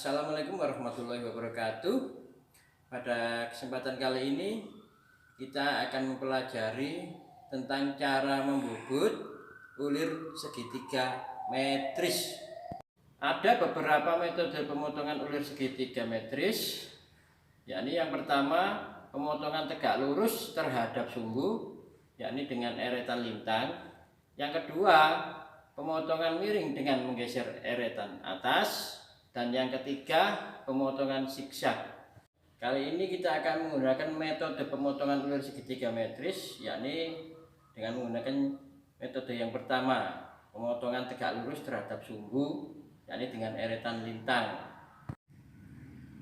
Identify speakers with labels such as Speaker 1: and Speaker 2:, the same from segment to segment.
Speaker 1: Assalamualaikum warahmatullahi wabarakatuh. Pada kesempatan kali ini kita akan mempelajari tentang cara membubut ulir segitiga metris. Ada beberapa metode pemotongan ulir segitiga metris, yakni yang pertama pemotongan tegak lurus terhadap sumbu, yakni dengan eretan lintang. Yang kedua pemotongan miring dengan menggeser eretan atas. Dan yang ketiga, pemotongan zigzag. Kali ini kita akan menggunakan metode pemotongan ulir segitiga metris, yakni dengan menggunakan metode yang pertama, pemotongan tegak lurus terhadap sumbu, yakni dengan eretan lintang.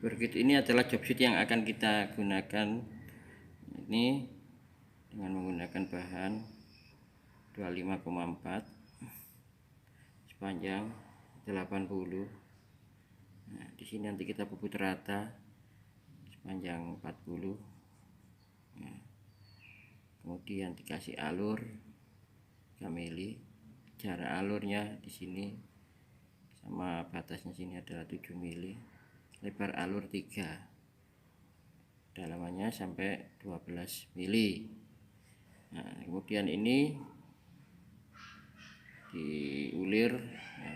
Speaker 1: Berikut ini adalah job sheet yang akan kita gunakan. Ini dengan menggunakan bahan 25,4 sepanjang 80. Nah, di sini nanti kita bubut rata sepanjang 40. Nah, kemudian dikasih alur 3 mili. Jarak alurnya di sini sama batasnya sini adalah 7 mili. Lebar alur 3. Dalamannya sampai 12 mili. Nah, kemudian ini diulir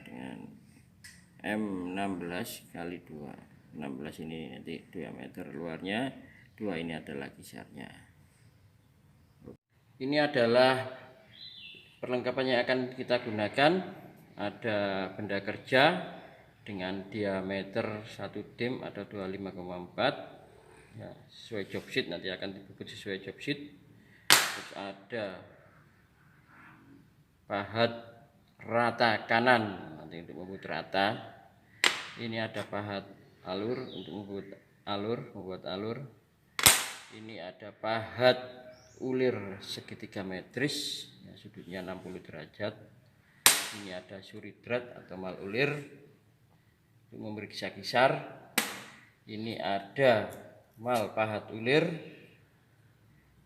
Speaker 1: dengan M16 kali 2. 16 ini nanti diameter luarnya, 2 ini adalah kisarnya. Ini adalah perlengkapan yang akan kita gunakan. Ada benda kerja dengan diameter 1 dim atau 25,4 ya, sesuai job sheet, nanti akan dibubut sesuai job sheet. Terus ada pahat rata kanan nanti untuk membuat rata. Ini ada pahat alur untuk membuat alur. Ini ada pahat ulir segitiga metris ya, sudutnya 60 derajat. Ini ada suridrat atau mal ulir untuk memeriksa kisar. Ini ada mal pahat ulir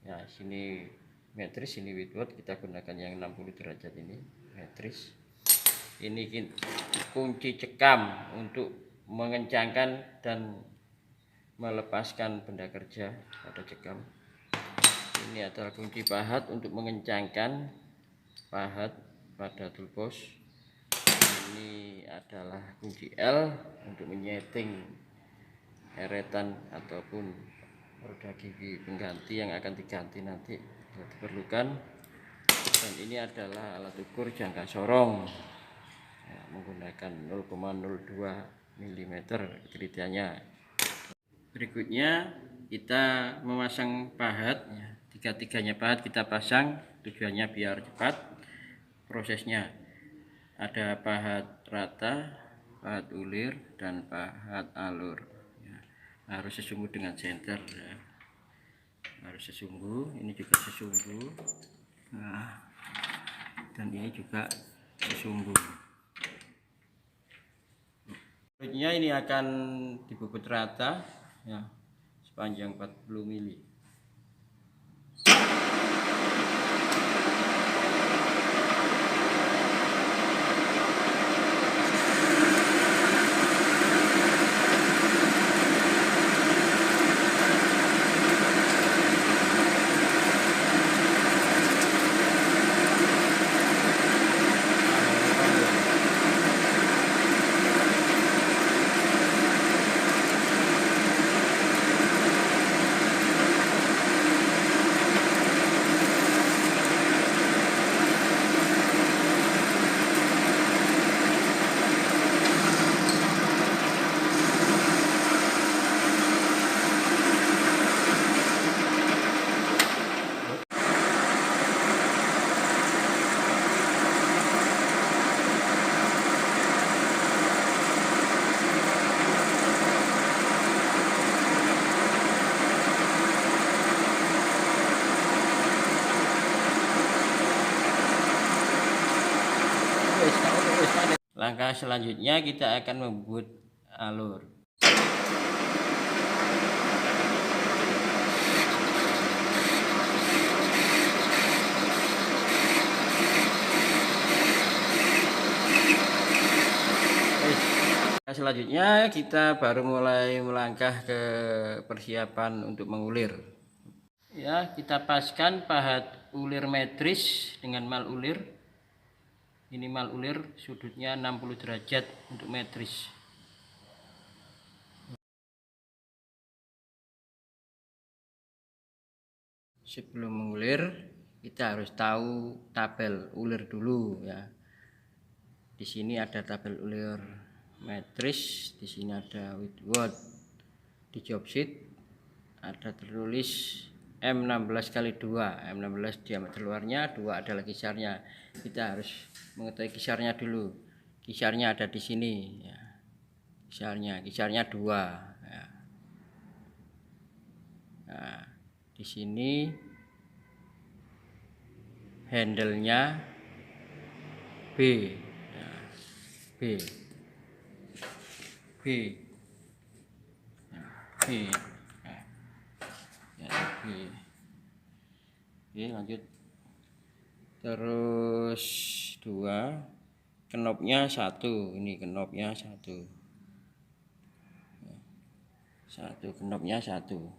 Speaker 1: ya, sini metris, ini widward, kita gunakan yang 60 derajat ini metris. Ini kunci cekam untuk mengencangkan dan melepaskan benda kerja pada cekam. Ini adalah kunci pahat untuk mengencangkan pahat pada toolbox. Ini adalah kunci L untuk menyeting eretan ataupun roda gigi pengganti yang akan diganti nanti bila diperlukan. Dan ini adalah alat ukur jangka sorong ya, menggunakan 0,02 mm kriteria. Berikutnya kita memasang pahat ya, tiga-tiganya pahat kita pasang, tujuannya biar cepat prosesnya. Ada pahat rata, pahat ulir, dan pahat alur ya. Harus sesungguh dengan senter ya. Harus sesungguh, ini juga sesungguh. Nah, dan ini juga sesungguh. Berikutnya ini akan dibubut rata ya, sepanjang 40 mili. Langkah selanjutnya kita akan membuat alur. Selanjutnya kita baru mulai melangkah ke persiapan untuk mengulir. Ya, kita paskan pahat ulir metris dengan mal ulir. Ini mal ulir sudutnya 60 derajat untuk metris. Sebelum mengulir, kita harus tahu tabel ulir dulu ya. Di sini ada tabel ulir metris, di sini ada Whitworth. Di job sheet ada tertulis M16 kali 2, M16 diameter luarnya, 2 adalah kisarnya. Kita harus mengetahui kisarnya dulu. Kisarnya ada di sini ya. Kisarnya 2 ya. Nah, di sini handle-nya B ya. B B B ya, B. Oke, lanjut. Terus 2, knopnya 1, ini knopnya 1, knopnya 1.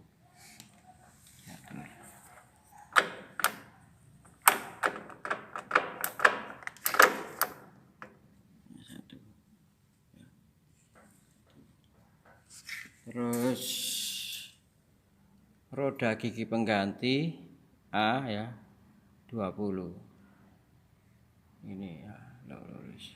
Speaker 1: Terus roda gigi pengganti A ya 20. Ini ya lurus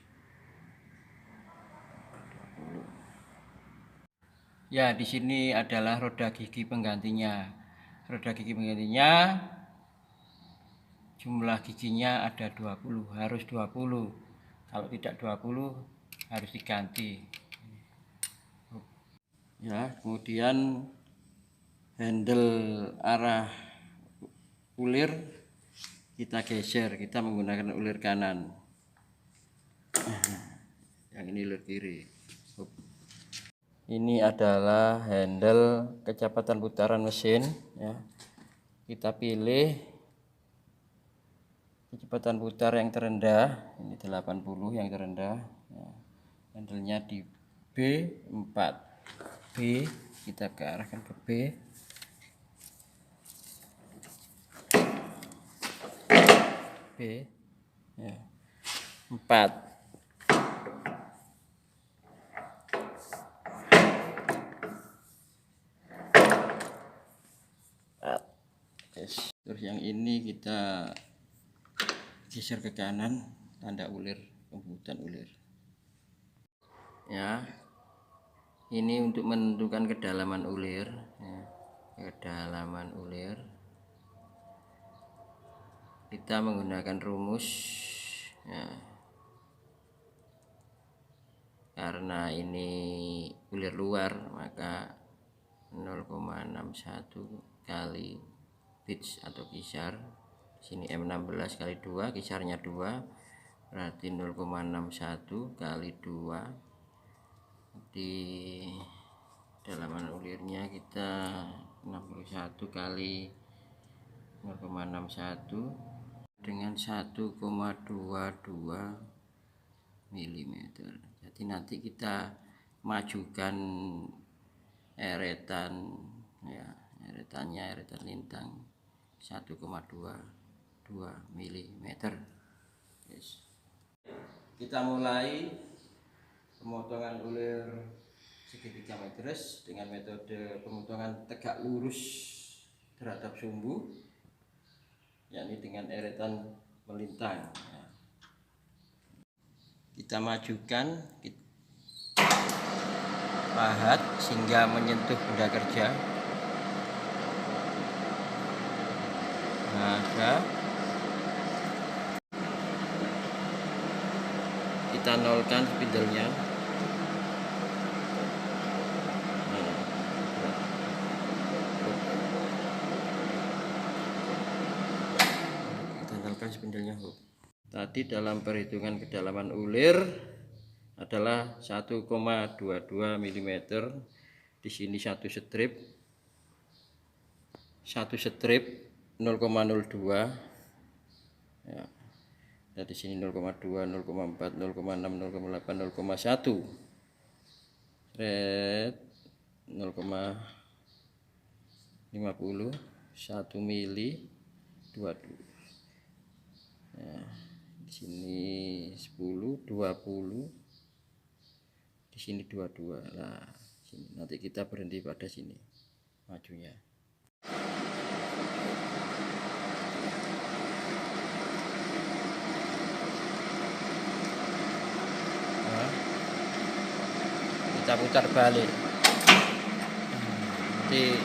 Speaker 1: 20. Ya, di sini adalah roda gigi penggantinya. Roda gigi penggantinya jumlah giginya ada 20, harus 20. Kalau tidak 20 harus diganti. Ya, kemudian handle arah ulir kita geser, kita menggunakan ulir kanan. Yang ini ulir kiri. Ini adalah handle kecepatan putaran mesin ya. Kita pilih kecepatan putar yang terendah, ini 80 yang terendah ya. Handle-nya di B4. B kita ke arahkan ke B. B ya. 4. Terus yang ini kita geser ke kanan, tanda ulir, pembutuhan ulir ya. Ini untuk menentukan kedalaman ulir ya. Kedalaman ulir kita menggunakan rumus ya. Karena ini ulir luar maka 0,61 kali pitch atau kisar. Sini M16 kali 2, kisarnya 2, berarti 0,61 kali 2. Di dalaman ulirnya kita 61 kali 0,61 dengan 1,22 mm. Jadi nanti kita majukan eretan ya, eretan lintang 1,22 mm. Yes. Kita mulai pemotongan ulir segitiga metris dengan metode pemotongan tegak lurus terhadap sumbu, yakni dengan eretan melintang. Kita majukan pahat sehingga menyentuh benda kerja. Maka kita nolkan spidolnya. Kita nolkan spidolnya. Tadi dalam perhitungan kedalaman ulir adalah 1,22 mm. Di sini satu strip 0,02 ya. Dan di sini 0,2, 0,4, 0,6, 0,8, 0,1. Red 0,50 1 mili 22. Nah, di sini 10 20, di sini 22. Nah, sini nanti kita berhenti pada sini majunya. Nah, kita putar balik. Nanti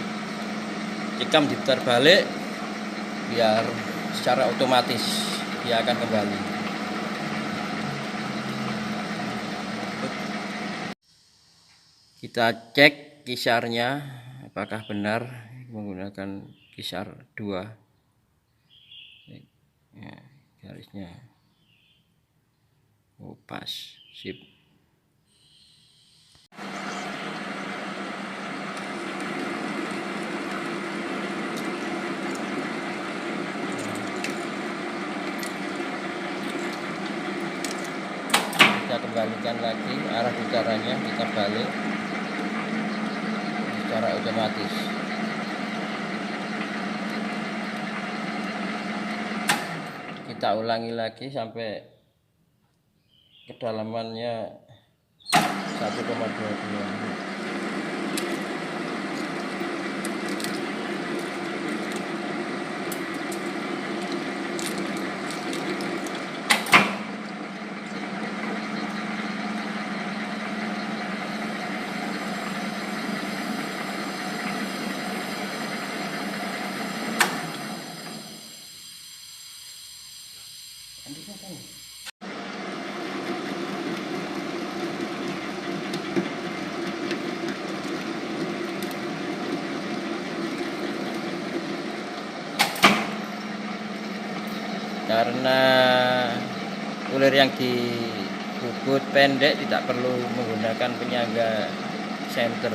Speaker 1: jikam diputar balik biar secara otomatis dia akan kembali. Kita cek kisarnya apakah benar menggunakan kisar 2 ya, garisnya pas, sip. Kita kembalikan lagi arah putarannya, kita balik secara otomatis. Kita ulangi lagi sampai kedalamannya 1,22. Karena ulir yang dibubut pendek tidak perlu menggunakan penyangga senter.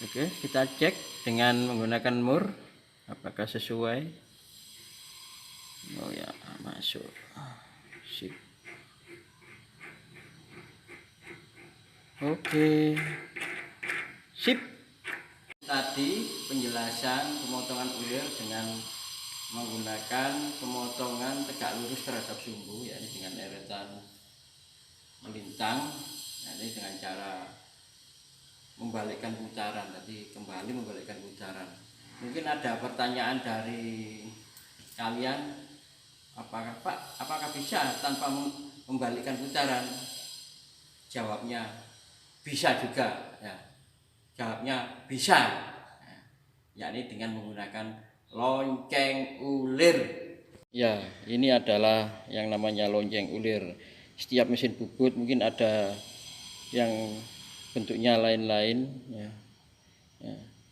Speaker 1: Oke, kita cek dengan menggunakan mur apakah sesuai. Oh ya, masuk. Sip. Oke. Sip. Tadi penjelasan pemotongan ulir dengan menggunakan pemotongan tegak lurus terhadap sumbu, yakni dengan eretan melintang, yakni dengan cara membalikkan putaran. Tadi kembali membalikkan putaran. Mungkin ada pertanyaan dari kalian, apakah Pak, apakah bisa tanpa membalikkan putaran? Jawabnya bisa juga ya. Jawabnya bisa, yakni dengan menggunakan lonceng ulir. Ya, ini adalah yang namanya lonceng ulir. Setiap mesin bubut mungkin ada yang bentuknya lain-lain ya.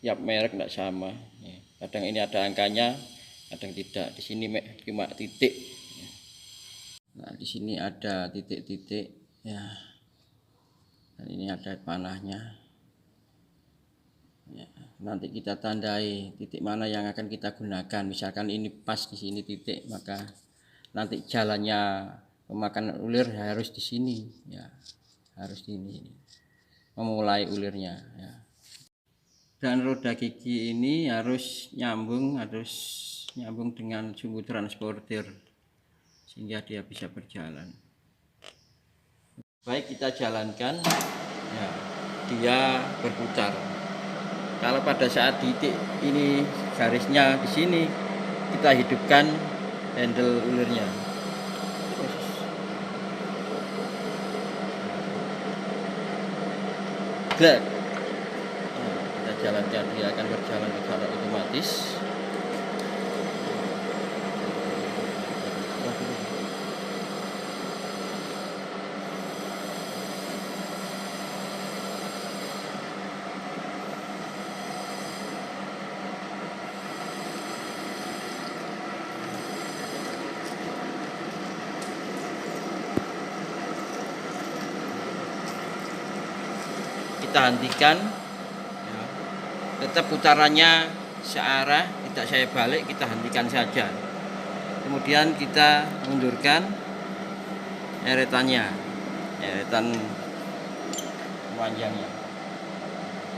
Speaker 1: Tiap merek tidak sama ya. Kadang ini ada angkanya, kadang tidak. Di sini cuma titik ya. Nah, di sini ada titik-titik ya. Dan ini ada panahnya ya. Nanti kita tandai titik mana yang akan kita gunakan. Misalkan ini pas di sini titik, maka nanti jalannya pemakanan ulir harus di sini ya. Harus di ini. Memulai ulirnya ya. Dan roda gigi ini harus nyambung dengan sumbu transporter sehingga dia bisa berjalan. Baik, kita jalankan ya, dia berputar. Kalau pada saat titik ini garisnya di sini, kita hidupkan handle ulirnya. Nah, kita jalankan, dia akan berjalan secara otomatis. kita hentikan ya. Tetap putarannya searah, tidak saya balik, kita hentikan saja. Kemudian kita mundurkan eretannya, eretan panjangnya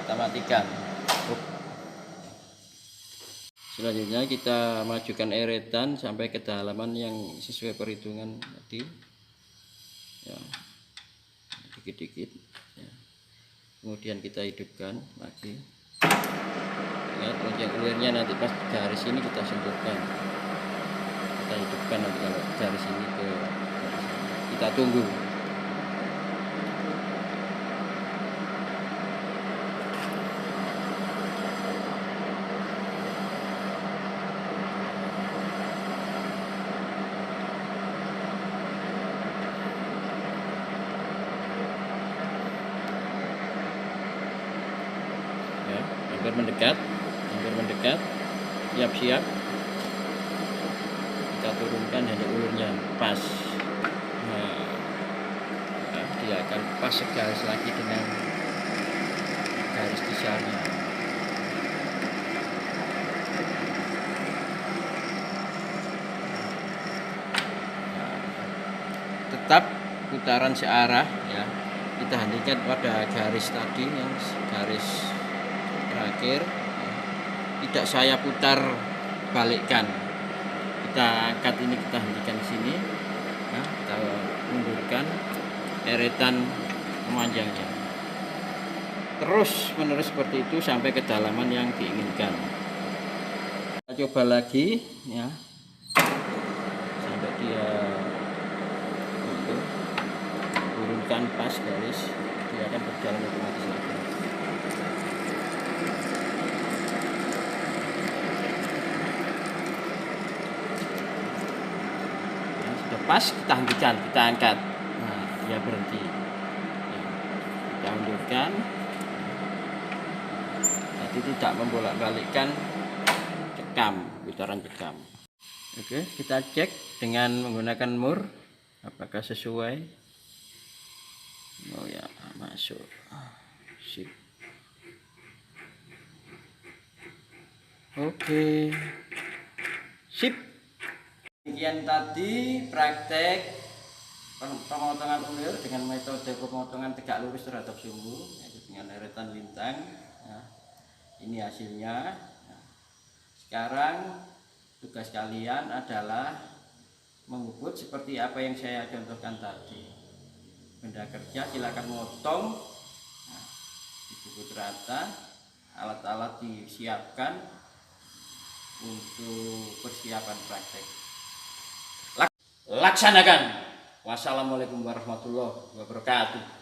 Speaker 1: kita matikan. Selanjutnya kita majukan eretan sampai kedalaman yang sesuai perhitungan tadi ya, dikit-dikit ya. Kemudian kita hidupkan lagi ya, lonceng ulirnya nanti pas garis ini kita sentuhkan, kita hidupkan nanti kalau garis ini ke garis ini. Kita tunggu. Hampir mendekat, siap-siap kita turunkan handuk ulurnya pas. Nah, dia akan pas segaris lagi dengan garis kisarnya. Nah, tetap putaran searah ya, kita hentikan pada garis tadi yang garis terakhir ya. Tidak saya putar balikkan, kita angkat ini, kita hentikan sini ya, kita mundurkan eretan memanjangnya, terus menerus seperti itu sampai kedalaman yang diinginkan. Kita coba lagi ya sampai dia turunkan pas garis, dia akan berjalan otomatis lagi. Pas kita hentikan, kita angkat, nah dia berhenti ya, kita mundurkan, jadi tidak membolak-balikkan cekam, putaran cekam. Oke, kita cek dengan menggunakan mur apakah sesuai. Oh ya, masuk, sip. Oke, sip. Demikian tadi praktek pemotongan ulir dengan metode pemotongan tegak lurus terhadap sumbu, yaitu dengan eretan lintang. Nah, ini hasilnya. Nah, sekarang tugas kalian adalah mengukur seperti apa yang saya contohkan tadi. Benda kerja silakan motong, nah, dibukut rata, alat-alat disiapkan untuk persiapan praktek. Laksanakan. Wassalamualaikum warahmatullahi wabarakatuh.